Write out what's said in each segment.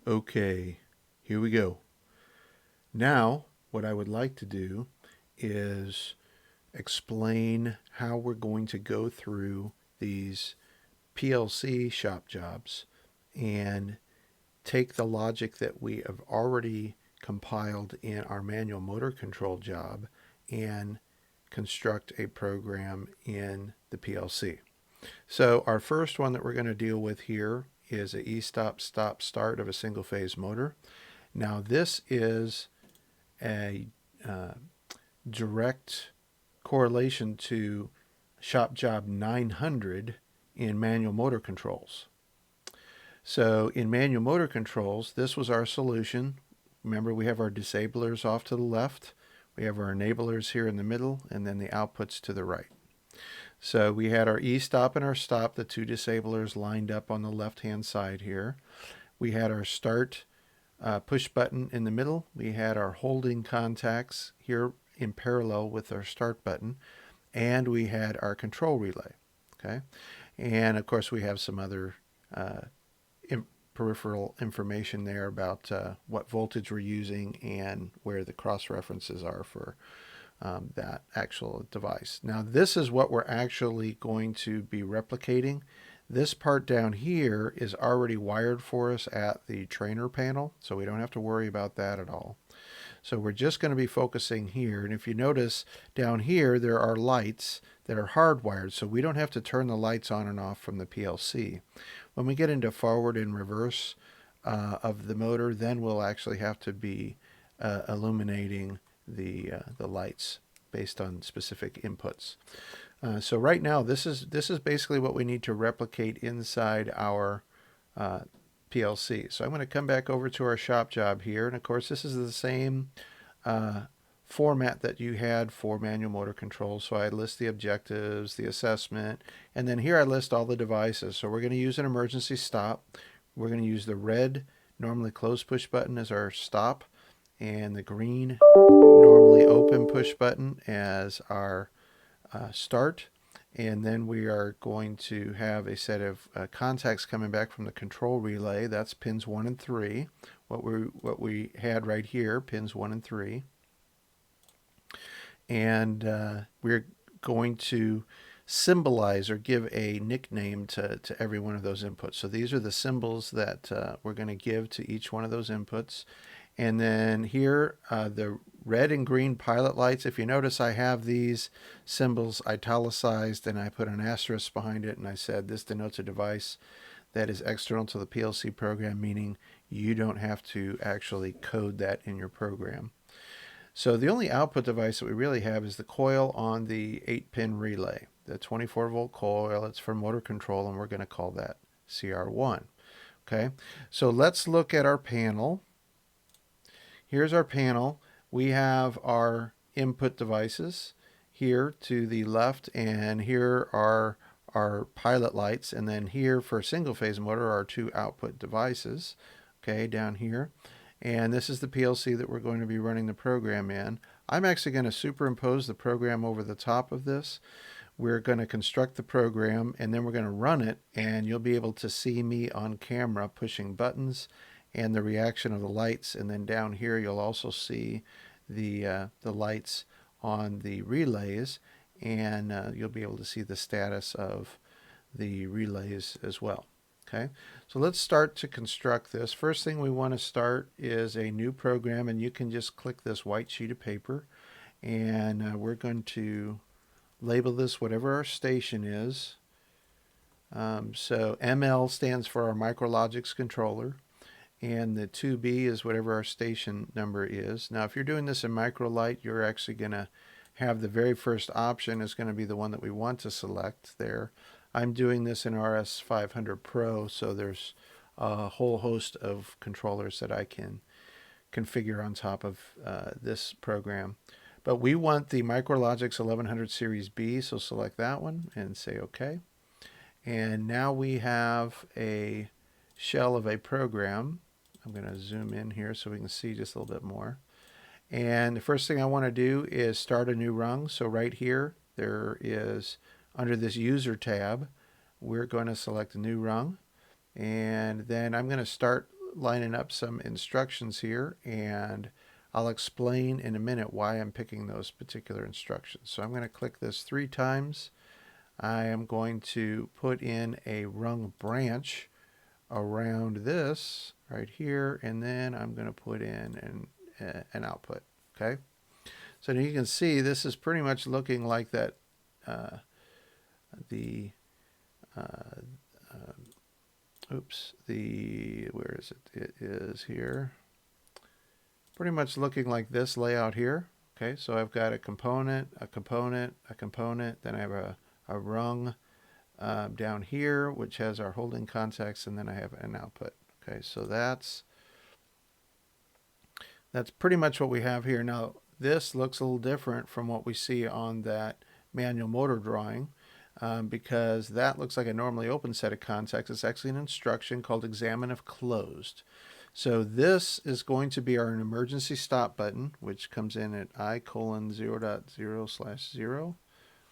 Okay, here we go. Now, what I would like to do is explain how we're going to go through these PLC shop jobs and take the logic that we have already compiled in our manual motor control job and construct a program in the PLC. So our first one that we're going to deal with here is a e-stop stop start of a single phase motor. Now this is a uh, direct correlation to shop job 900 in manual motor controls. So in manual motor controls, this was our solution. Remember, we have our disablers off to the left, we have our enablers here in the middle, and then the outputs to the right. So we had our e-stop and our stop, the two disablers lined up on the left-hand side here. We had our start push button in the middle. We had our holding contacts here in parallel with our start button, and we had our control relay. Okay, and of course we have some other peripheral information there about what voltage we're using and where the cross references are for that actual device. Now this is what we're actually going to be replicating. This part down here is already wired for us at the trainer panel, so we don't have to worry about that at all. So we're just going to be focusing here, and if you notice down here there are lights that are hardwired, so we don't have to turn the lights on and off from the PLC. When we get into forward and reverse of the motor, then we'll actually have to be illuminating the lights based on specific inputs. So right now, this is basically what we need to replicate inside our PLC. So I'm going to come back over to our shop job here, and of course this is the same format that you had for manual motor control. So I list the objectives, the assessment, and then here I list all the devices. So we're going to use an emergency stop. We're going to use the red, normally close push button as our stop, and the green, normally open push button as our start. And then we are going to have a set of contacts coming back from the control relay. That's pins 1 and 3. What we had right here, pins 1 and 3. And we're going to symbolize or give a nickname to every one of those inputs. So these are the symbols that we're going to give to each one of those inputs. And then here, the red and green pilot lights, if you notice I have these symbols italicized and I put an asterisk behind it and I said this denotes a device that is external to the PLC program, meaning you don't have to actually code that in your program. So the only output device that we really have is the coil on the 8-pin relay, the 24-volt coil. It's for motor control, and we're going to call that CR1. Okay, so let's look at our panel. Here's our panel. We have our input devices here to the left, and here are our pilot lights, and then here for a single phase motor are 2 output devices, okay, down here. And this is the PLC that we're going to be running the program in. I'm actually going to superimpose the program over the top of this. We're going to construct the program, and then we're going to run it, and you'll be able to see me on camera pushing buttons and the reaction of the lights. And then down here you'll also see the lights on the relays, and you'll be able to see the status of the relays as well. Okay, so let's start to construct this. First thing we want to start is a new program, and you can just click this white sheet of paper, and we're going to label this whatever our station is. So ML stands for our Micrologics controller, and the 2B is whatever our station number is. Now if you're doing this in Microlight, you're actually going to have the very first option is going to be the one that we want to select there. I'm doing this in RS500 Pro, so there's a whole host of controllers that I can configure on top of this program. But we want the Micrologix 1100 Series B, so select that one and say OK. And now we have a shell of a program. I'm going to zoom in here so we can see just a little bit more. And the first thing I want to do is start a new rung. So right here, there is, under this user tab, we're going to select a new rung. And then I'm going to start lining up some instructions here, and I'll explain in a minute why I'm picking those particular instructions. So I'm going to click this 3 times. I am going to put in a rung branch around this right here, and then I'm going to put in an output. Okay, so now you can see this is pretty much looking like that the where is it? It is here. Pretty much looking like this layout here. Okay, so I've got a component, a component, a component, then I have a rung down here, which has our holding contacts, and then I have an output. Okay, so that's pretty much what we have here. Now, this looks a little different from what we see on that manual motor drawing, because that looks like a normally open set of contacts. It's actually an instruction called examine if closed. So this is going to be our emergency stop button, which comes in at I:0.0/0.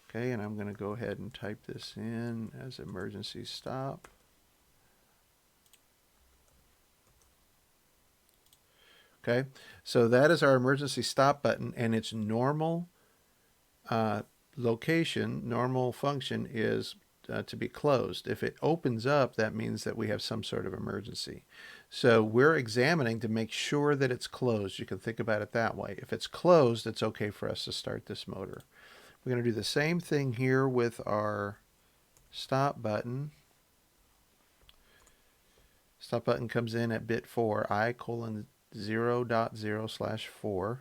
Okay, and I'm going to go ahead and type this in as emergency stop. Okay, so that is our emergency stop button, and its normal location, normal function is to be closed. If it opens up, that means that we have some sort of emergency. So we're examining to make sure that it's closed. You can think about it that way. If it's closed, it's okay for us to start this motor. We're going to do the same thing here with our stop button. Stop button comes in at bit 4, I:0.0/4.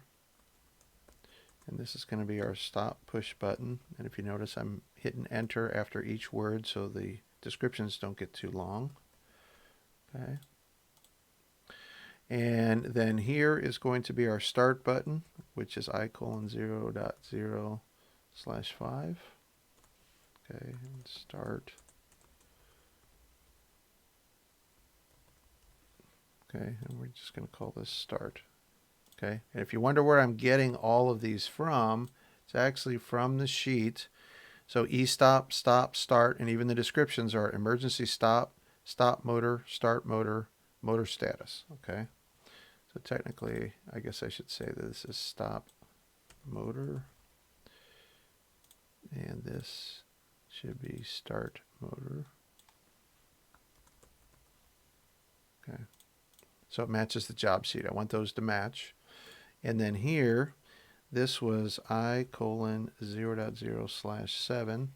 And this is going to be our stop push button. And if you notice, I'm hitting enter after each word so the descriptions don't get too long. Okay. And then here is going to be our start button, which is I:0.0/5. Okay, and start. Okay, and we're just going to call this start. Okay, and if you wonder where I'm getting all of these from, it's actually from the sheet. So e-stop, stop, start, and even the descriptions are emergency stop, stop motor, start motor, motor status. Okay, so technically, I guess I should say that this is stop motor, and this should be start motor. Okay, so it matches the job sheet. I want those to match. And then here, this was I:0.0/7.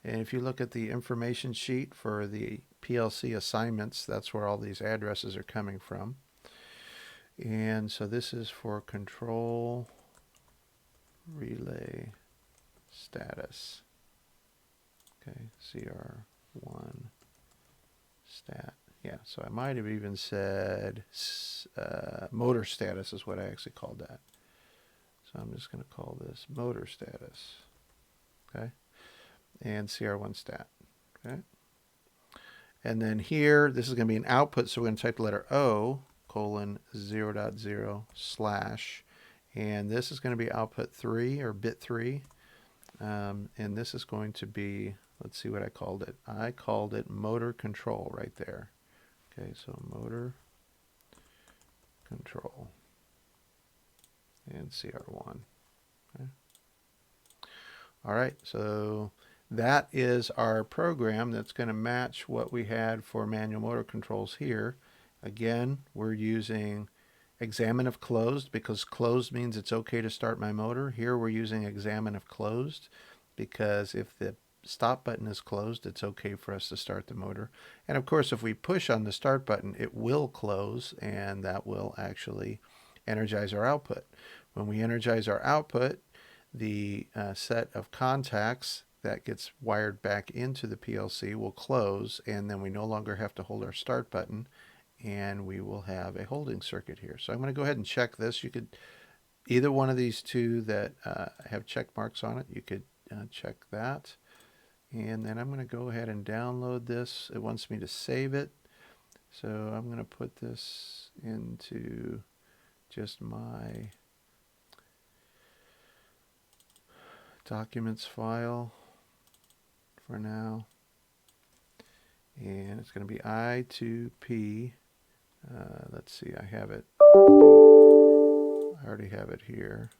And if you look at the information sheet for the PLC assignments, that's where all these addresses are coming from. And so this is for control relay status. Okay, CR1 stat. Yeah, so I might have even said motor status is what I actually called that. So I'm just going to call this motor status. Okay, and CR1 stat. Okay, and then here, this is going to be an output, so we're going to type the letter O:0.0/, and this is going to be output 3 or bit 3, and this is going to be, let's see what I called it. I called it motor control right there. Okay, so motor control and CR1. Okay. All right, so that is our program that's going to match what we had for manual motor controls here. Again, we're using examine if closed because closed means it's okay to start my motor. Here we're using examine if closed because if the stop button is closed, it's okay for us to start the motor. And of course, if we push on the start button, it will close, and that will actually energize our output. When we energize our output, the set of contacts that gets wired back into the PLC will close, and then we no longer have to hold our start button, and we will have a holding circuit here. So I'm going to go ahead and check this. You could, either one of these two that have check marks on it, you could check that. And then I'm going to go ahead and download this. It wants me to save it. So I'm going to put this into just my documents file for now. And it's going to be I2P Let's see, I have it. I already have it here.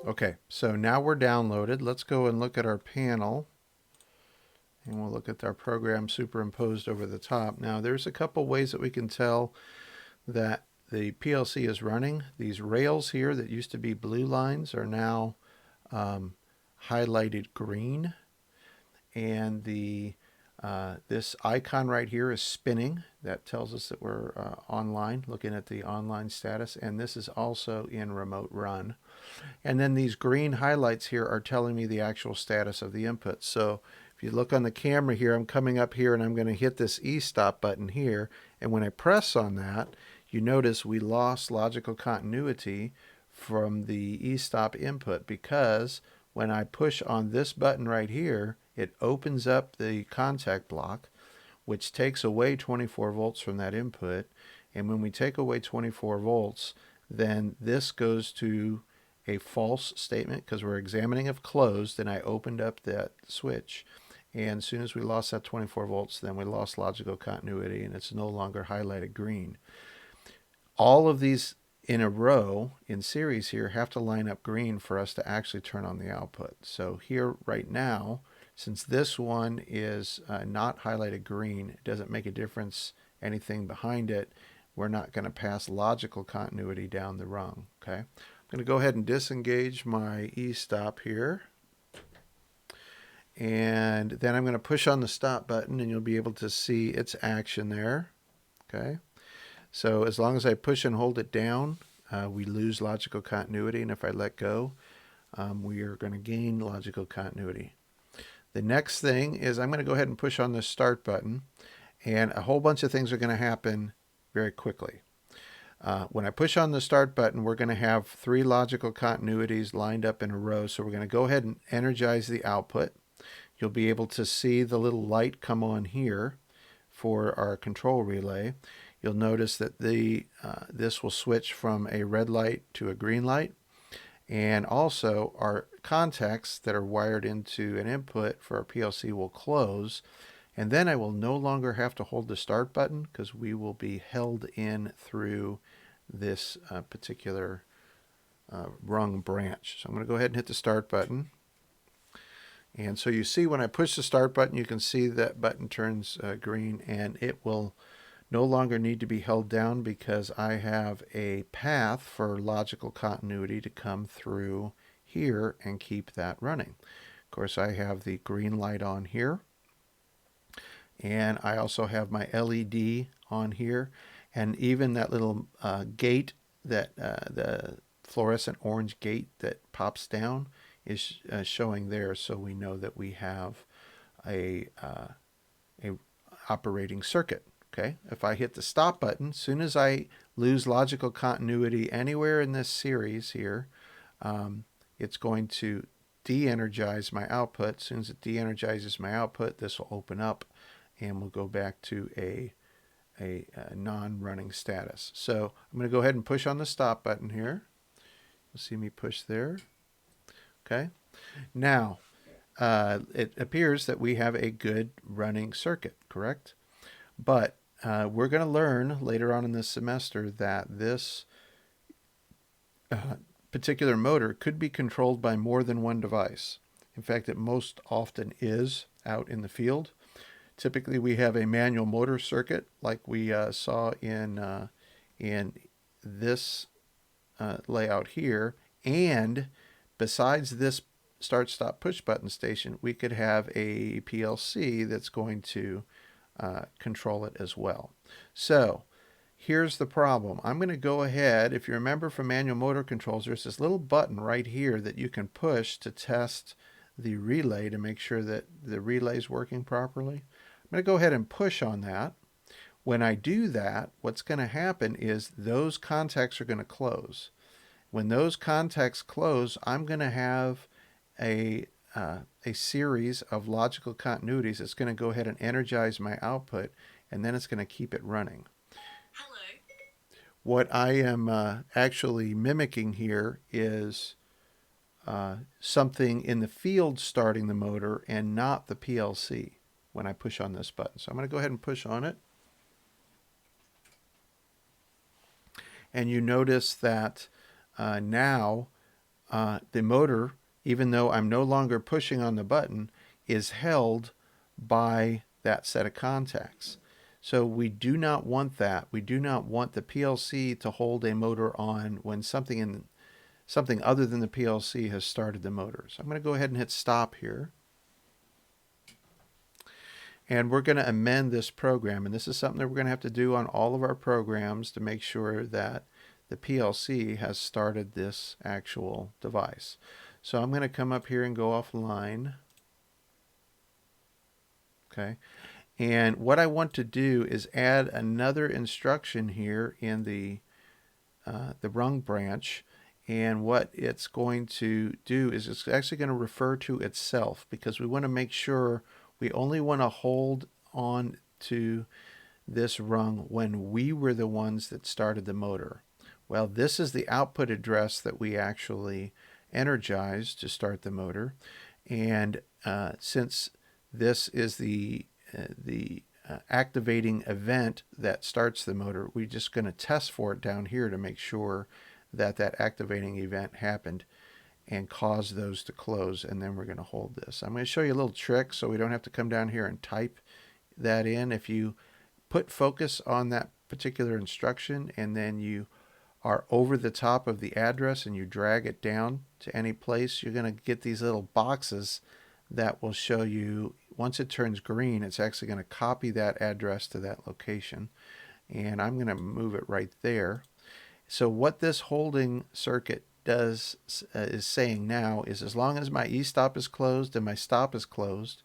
Okay, so now we're downloaded. Let's go and look at our panel. And we'll look at our program superimposed over the top. Now, there's a couple ways that we can tell that the PLC is running. These rails here that used to be blue lines are now highlighted green. And this icon right here is spinning. That tells us that we're online, looking at the online status. And this is also in remote run. And then these green highlights here are telling me the actual status of the input. So if you look on the camera here, I'm coming up here and I'm going to hit this E-stop button here. And when I press on that, you notice we lost logical continuity from the E-stop input, because when I push on this button right here, it opens up the contact block, which takes away 24 volts from that input. And when we take away 24 volts, then this goes to a false statement because we're examining if closed, and I opened up that switch. And as soon as we lost that 24 volts, then we lost logical continuity and it's no longer highlighted green. All of these in a row in series here have to line up green for us to actually turn on the output. So here right now, since this one is not highlighted green, it doesn't make a difference anything behind it. We're not going to pass logical continuity down the rung. Okay, I'm going to go ahead and disengage my E-stop here. And then I'm going to push on the stop button and you'll be able to see its action there. Okay, so as long as I push and hold it down, we lose logical continuity, and if I let go, we are going to gain logical continuity. The next thing is I'm going to go ahead and push on the start button, and a whole bunch of things are going to happen very quickly. When I push on the start button, we're going to have 3 logical continuities lined up in a row. So we're going to go ahead and energize the output. You'll be able to see the little light come on here for our control relay. You'll notice that this will switch from a red light to a green light. And also our contacts that are wired into an input for our PLC will close. And then I will no longer have to hold the start button because we will be held in through this particular rung branch. So I'm going to go ahead and hit the start button. And so you see when I push the start button, you can see that button turns green, and it will no longer need to be held down because I have a path for logical continuity to come through here and keep that running. Of course, I have the green light on here, and I also have my LED on here, and even that little gate, that the fluorescent orange gate that pops down is showing there, so we know that we have a operating circuit. Okay, if I hit the stop button, as soon as I lose logical continuity anywhere in this series here, it's going to de-energize my output. As soon as it de-energizes my output, this will open up and we'll go back to a non-running status. So I'm going to go ahead and push on the stop button here. You'll see me push there. Okay, now it appears that we have a good running circuit, correct? But we're going to learn later on in this semester that this particular motor could be controlled by more than one device. In fact, it most often is out in the field. Typically, we have a manual motor circuit like we saw in this layout here, and besides this start stop push button station, we could have a PLC that's going to control it as well. So here's the problem. I'm going to go ahead, if you remember from manual motor controls, there's this little button right here that you can push to test the relay to make sure that the relay is working properly. I'm going to go ahead and push on that. When I do that, what's going to happen is those contacts are going to close. When those contacts close, I'm going to have a series of logical continuities that's going to go ahead and energize my output, and then it's going to keep it running. Hello. What I am actually mimicking here is something in the field starting the motor and not the PLC when I push on this button. So I'm going to go ahead and push on it. And you notice that now the motor, even though I'm no longer pushing on the button, is held by that set of contacts. So we do not want that. We do not want the PLC to hold a motor on when something other than the PLC has started the motor. So I'm going to go ahead and hit stop here. And we're going to amend this program. And this is something that we're going to have to do on all of our programs to make sure that the PLC has started this actual device. So I'm going to come up here and go offline. Okay. And what I want to do is add another instruction here in the rung branch. And what it's going to do is it's actually going to refer to itself, because we want to make sure we only want to hold on to this rung when we were the ones that started the motor. Well, this is the output address that we actually energized to start the motor. And since this is the activating event that starts the motor, we're just going to test for it down here to make sure that activating event happened and cause those to close, and then we're going to hold this. I'm going to show you a little trick so we don't have to come down here and type that in. If you put focus on that particular instruction and then you are over the top of the address and you drag it down to any place, you're going to get these little boxes that will show you, once it turns green, it's actually going to copy that address to that location. And I'm going to move it right there. So what this holding circuit does is saying now is, as long as my e-stop is closed and my stop is closed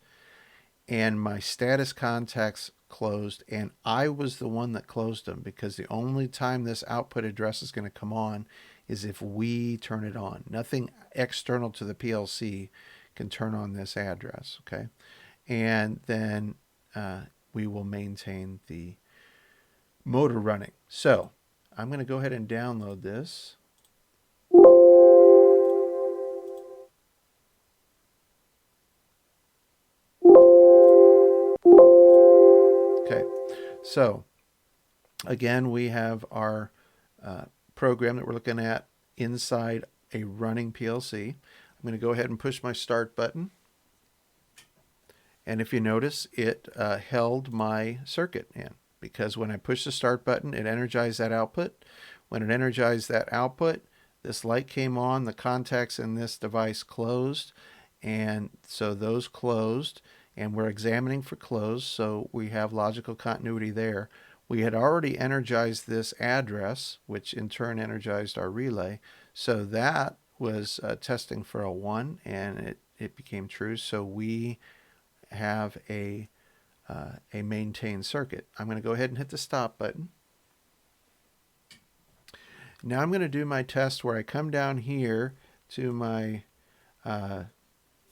and my status contacts closed, and I was the one that closed them, because the only time this output address is going to come on is if we turn it on. Nothing external to the PLC can turn on this address. Okay, and then we will maintain the motor running. So I'm going to go ahead and download this. Okay, so again, we have our program that we're looking at inside a running PLC. I'm going to go ahead and push my start button. And if you notice, it held my circuit in, because when I push the start button, it energized that output. When it energized that output, this light came on, the contacts in this device closed, and so those closed, and we're examining for close, so we have logical continuity there. We had already energized this address, which in turn energized our relay, so that was testing for a 1, and it became true, so we have a maintained circuit. I'm going to go ahead and hit the stop button. Now I'm going to do my test where I come down here to my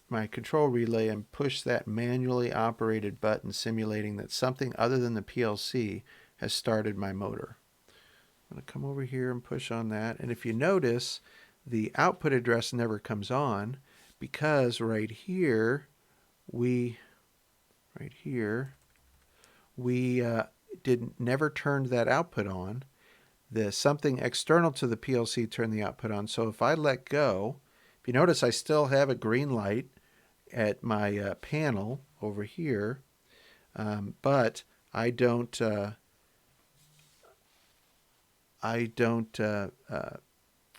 my control relay and push that manually operated button, simulating that something other than the PLC has started my motor. I'm going to come over here and push on that, and if you notice, the output address never comes on, because right here we never turned that output on. Something external to the PLC turned the output on. So if I let go, if you notice, I still have a green light at my panel over here, but I don't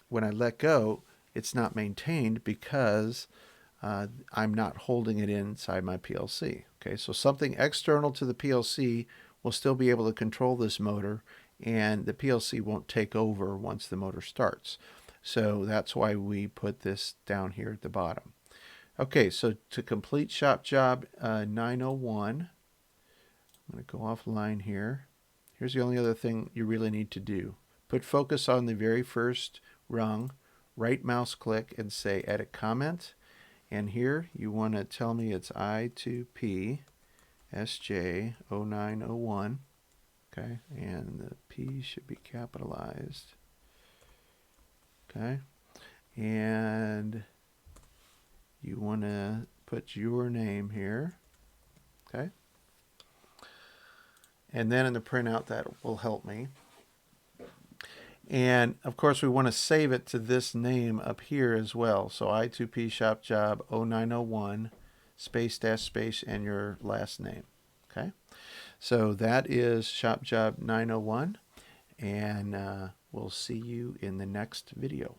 when I let go, it's not maintained, because I'm not holding it inside my PLC. Okay, so something external to the PLC will still be able to control this motor, and the PLC won't take over once the motor starts. So that's why we put this down here at the bottom. Okay, so to complete shop job 901, I'm going to go offline here. Here's the only other thing you really need to do. Put focus on the very first rung, right mouse click and say edit comment. And here you want to tell me it's I2P SJ-0901. Okay, and the P should be capitalized. Okay, and you want to put your name here. Okay, and then in the printout that will help me. And of course we want to save it to this name up here as well. So I2P Shop Job 0901 space dash space and your last name. Okay, so that is Shop Job 901, and we'll see you in the next video.